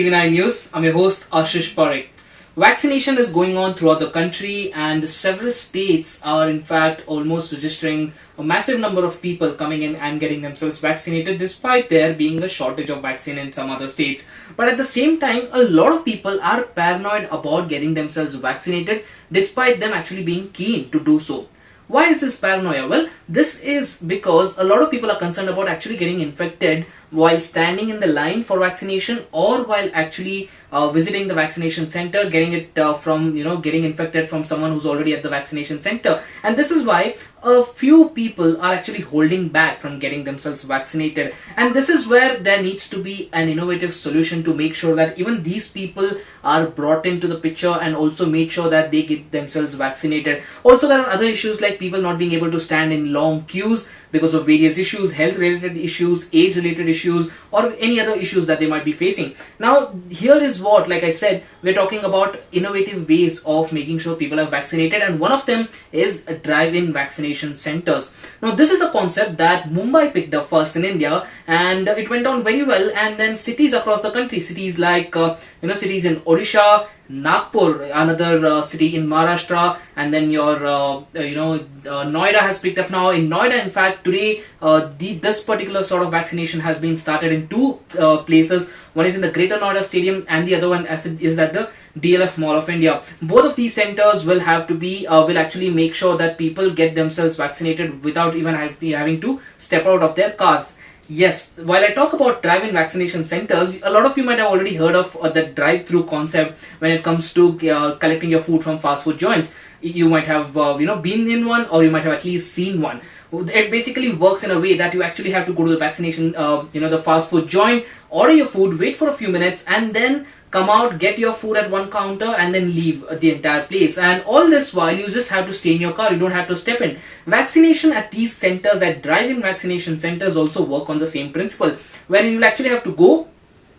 TV9 News. I'm your host Ashish Parekh. Vaccination is going on throughout the country and several states are in fact almost registering a massive number of people coming in and getting themselves vaccinated despite there being a shortage of vaccine in some other states. But at the same time, a lot of people are paranoid about getting themselves vaccinated despite them actually being keen to do so. Why is this paranoia? Well, this is because a lot of people are concerned about actually getting infected while standing in the line for vaccination or while actually visiting the vaccination center, getting it getting infected from someone who's already at the vaccination center. And this is why a few people are actually holding back from getting themselves vaccinated. And this is where there needs to be an innovative solution to make sure that even these people are brought into the picture and also make sure that they get themselves vaccinated. Also, there are other issues like people not being able to stand in long queues because of various issues, health related issues, age related issues, or any other issues that they might be facing. Now, here is what, like I said, we're talking about innovative ways of making sure people are vaccinated, and one of them is drive-in vaccination centers. Now, this is a concept that Mumbai picked up first in India, and it went on very well, and then cities across the country, cities like cities in Odisha, Nagpur, another city in Maharashtra, and then your Noida has picked up now. In Noida, in fact, today this particular sort of vaccination has been started in two places. One is in the Greater Noida Stadium, and the other one is at the DLF Mall of India. Both of these centers will have to be will actually make sure that people get themselves vaccinated without even having to step out of their cars. Yes, while I talk about drive-in vaccination centers, a lot of you might have already heard of the drive-through concept when it comes to collecting your food from fast food joints. You might have been in one, or you might have at least seen one. It basically works in a way that you actually have to go to the vaccination, the fast food joint, order your food, wait for a few minutes, and then come out, get your food at one counter, and then leave the entire place. And all this while you just have to stay in your car. You don't have to step in. Vaccination at these centers, at drive-in vaccination centers, also work on the same principle, where you'll actually have to go,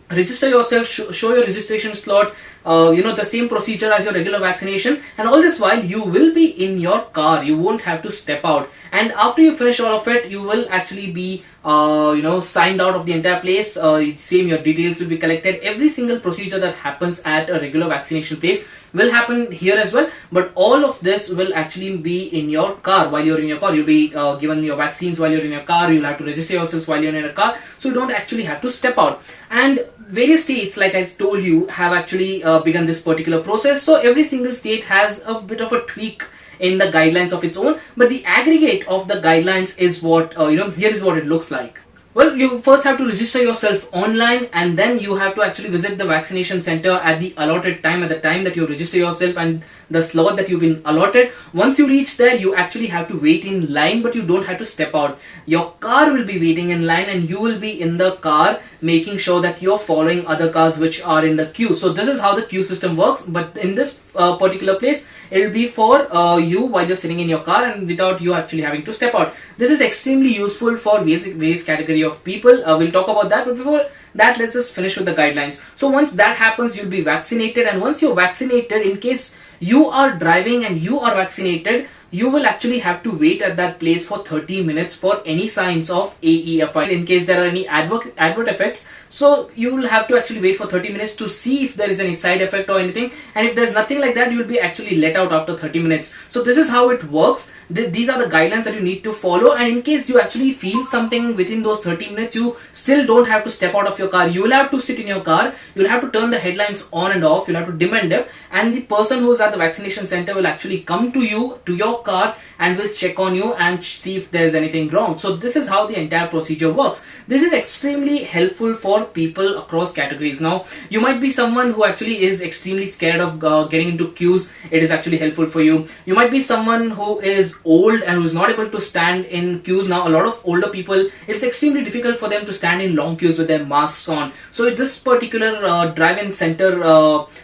register yourself, show your registration slot, the same procedure as your regular vaccination, and all this while you will be in your car. You won't have to step out, and after you finish all of it, you will actually be signed out of the entire place. Same, your details will be collected. Every single procedure that happens at a regular vaccination place will happen here as well, but all of this will actually be in your car. While you're in your car, you'll be given your vaccines while you're in your car. You'll have to register yourselves while you're in a car, so you don't actually have to step out. And various states, like I told you, have actually begun this particular process. So every single state has a bit of a tweak in the guidelines of its own, but the aggregate of the guidelines is what here is what it looks like. Well, you first have to register yourself online, and then you have to actually visit the vaccination center at the allotted time, at the time that you register yourself and the slot that you've been allotted. Once you reach there, you actually have to wait in line, but you don't have to step out. Your car will be waiting in line, and you will be in the car making sure that you're following other cars which are in the queue. So this is how the queue system works, but in this particular place, it will be for you while you're sitting in your car and without you actually having to step out. This is extremely useful for various category of people. We'll talk about that, but before that, let's just finish with the guidelines. So once that happens, you'll be vaccinated, and once you're vaccinated, in case you are driving and you are vaccinated, you will actually have to wait at that place for 30 minutes for any signs of AEFI in case there are any adverse effects. So you will have to actually wait for 30 minutes to see if there is any side effect or anything, and if there's nothing like that, you will be actually let out after 30 minutes. So this is how it works. These are the guidelines that you need to follow, and in case you actually feel something within those 30 minutes, you still don't have to step out of your car. You will have to sit in your car, you'll have to turn the headlights on and off, you'll have to dim and dim, and the person who is at the vaccination center will actually come to you, to your car, and will check on you and see if there's anything wrong. So this is how the entire procedure works. This is extremely helpful for people across categories. Now, you might be someone who actually is extremely scared of getting into queues. It is actually helpful for you. You might be someone who is old and who is not able to stand in queues. Now, a lot of older people, it's extremely difficult for them to stand in long queues with their masks on. So this particular drive-in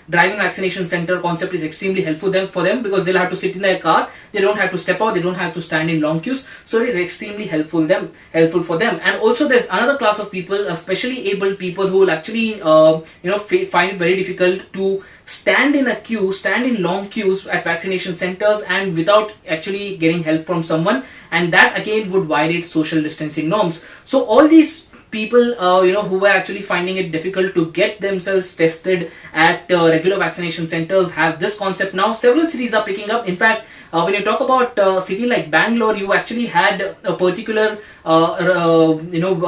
vaccination center concept is extremely helpful for them because they'll have to sit in their car. They don't have to step out. They don't have to stand in long queues. So it is extremely helpful for them. And also, there's another class of people, especially able people, who will actually find it very difficult to stand in a queue, stand in long queues at vaccination centers and without actually getting help from someone, and that again would violate social distancing norms. So all these people who were actually finding it difficult to get themselves tested at regular vaccination centers have this concept now. Several cities are picking up. In fact, when you talk about a city like Bangalore, you actually had a particular a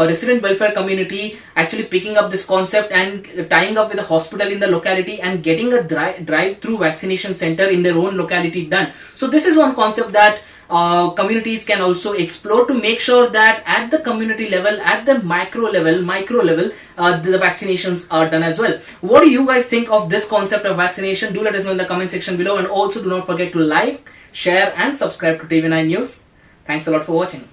resident welfare community actually picking up this concept and tying up with a hospital in the locality and getting a drive-through vaccination center in their own locality done. So this is one concept that communities can also explore to make sure that at the community level, at the micro level, the vaccinations are done as well. What do you guys think of this concept of vaccination? Do let us know in the comment section below, and also do not forget to like, share and subscribe to TV9 News. Thanks a lot for watching.